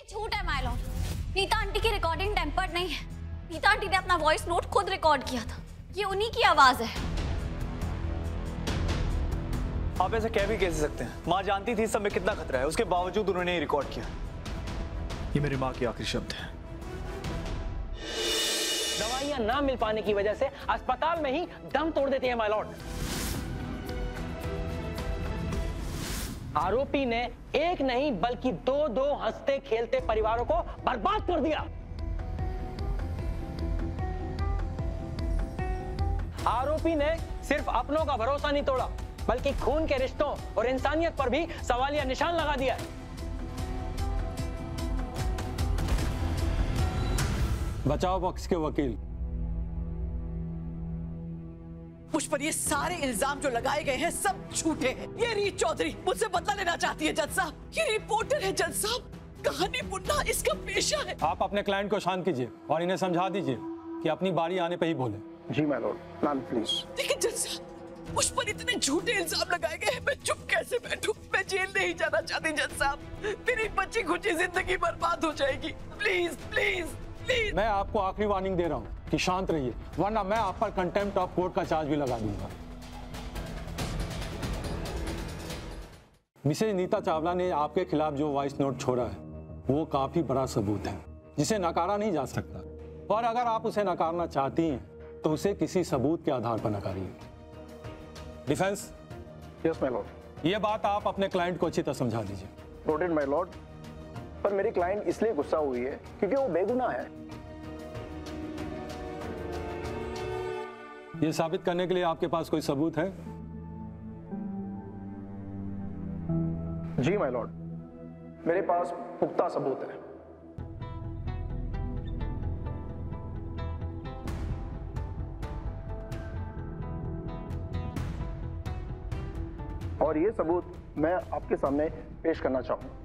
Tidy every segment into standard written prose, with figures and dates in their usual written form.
झूठ है my Lord. Nita aunty की रिकॉर्डिंग टेम्पर्ड नहीं है। नीता आंटी ने अपना वॉइस नोट खुद रिकॉर्ड किया था। ये उन्हीं की आवाज है। आप ऐसे कह भी कैसे सकते हैं? माँ जानती थी इस सब में कितना खतरा है, उसके बावजूद उन्होंने रिकॉर्ड किया। ये मेरी माँ के आखिरी शब्द हैं। दवाइयां ना मिल पाने की वजह से अस्पताल में ही दम तोड़ देते हैं माय लॉर्ड। आरोपी ने एक नहीं बल्कि दो हंसते खेलते परिवारों को बर्बाद कर दिया। आरोपी ने सिर्फ अपनों का भरोसा नहीं तोड़ा, बल्कि खून के रिश्तों और इंसानियत पर भी सवालिया निशान लगा दिया है। बचाव पक्ष के वकील, मुझ पर ये सारे इल्जाम जो लगाए गए हैं सब झूठे हैं। ये रीत चौधरी मुझसे बदला लेना चाहती है जज साहब। ये रिपोर्टर है जज साहब, कहानी बुनना इसका पेशा है। आप अपने क्लाइंट को शांत कीजिए और इन्हें समझा दीजिए कि अपनी बारी आने पे ही बोले। जी माय लॉर्ड। Ma'am please. लेकिन जज साहब, मुझ पर इतने झूठे इल्जाम लगाए गए हैं, मैं चुप कैसे बैठूं? मैं जेल नहीं जाना चाहती जज साहब, मेरी बच्ची खुची जिंदगी बर्बाद हो जाएगी। Please please please. मैं आपको आखिरी वार्निंग दे रहा हूँ कि शांत रहिए, वरना मैं आप पर कंटेम्प्ट ऑफ कोर्ट का चार्ज भी लगा दूंगा। मिसेज नीता चावला ने आपके खिलाफ जो वॉइस नोट छोड़ा है वो काफी बड़ा सबूत है जिसे नकारा नहीं जा सकता, और अगर आप उसे नकारना चाहती हैं तो उसे किसी सबूत के आधार पर नकारिए। डिफेंस। Yes my Lord. ये बात आप अपने क्लाइंट को अच्छी तरह समझा दीजिए। Noted my Lord. पर मेरी क्लाइंट इसलिए गुस्सा हुई है क्योंकि वो बेगुनाह है। ये साबित करने के लिए आपके पास कोई सबूत है? जी माय लॉर्ड, मेरे पास पुख्ता सबूत है। और ये सबूत मैं आपके सामने पेश करना चाहूंगा।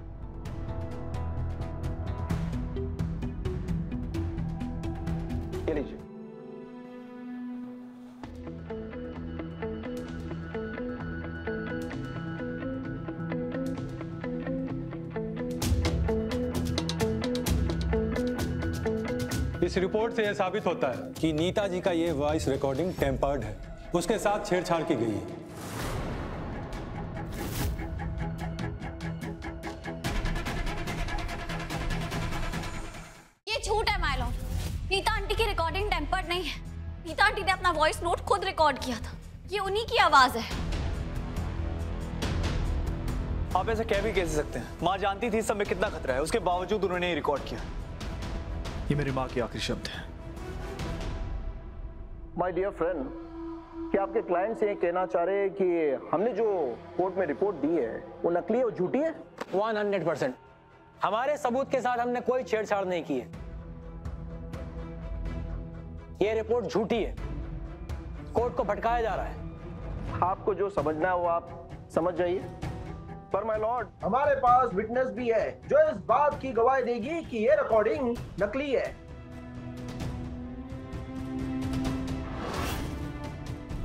ये लीजिए। इस रिपोर्ट से यह साबित होता है कि नीता जी का ये वॉइस रिकॉर्डिंग टेम्पर्ड है, उसके साथ छेड़छाड़ की गई है। ये झूठ है माय लॉर्ड। नीता आंटी की रिकॉर्डिंग टेम्पर्ड नहीं है। नीता आंटी ने अपना वॉइस नोट खुद रिकॉर्ड किया था। ये उन्हीं की आवाज है। आप ऐसे कह भी कैसे सकते हैं? माँ जानती थी इस सब में कितना खतरा है, उसके बावजूद उन्होंने रिकॉर्ड किया। ये मेरी माँ के आखिरी शब्द हैं। माय डियर फ्रेंड, क्या आपके क्लाइंट से ये कहना चाह रहे हैं कि हमने जो कोर्ट में रिपोर्ट दी है वो नकली और झूठी है? 100%। हमारे सबूत के साथ हमने कोई छेड़छाड़ नहीं की है। ये रिपोर्ट झूठी है, कोर्ट को भटकाया जा रहा है। आपको जो समझना है वो आप समझ जाइए। पर माय लॉर्ड, हमारे पास विटनेस भी है जो इस बात की गवाही देगी कि ये रिकॉर्डिंग नकली है।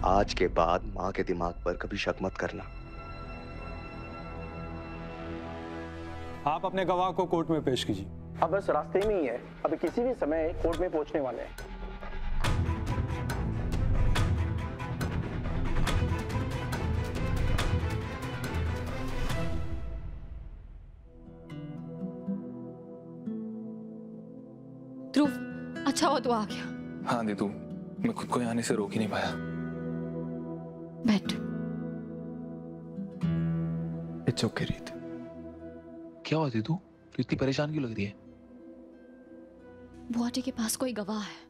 आज के बाद माँ के दिमाग पर कभी शक मत करना। आप अपने गवाह को कोर्ट में पेश कीजिए। अब बस रास्ते में ही है, अभी किसी भी समय कोर्ट में पहुंचने वाले हैं। ध्रुव, अच्छा हुआ तू आ गया। हाँ दीदू, मैं खुद को आने से रोक ही नहीं पाया। बैठ। इट्स ओके रीत। क्या हुआ दीदू? तू इतनी परेशान क्यों लग रही है? बुआटी के पास कोई गवाह है।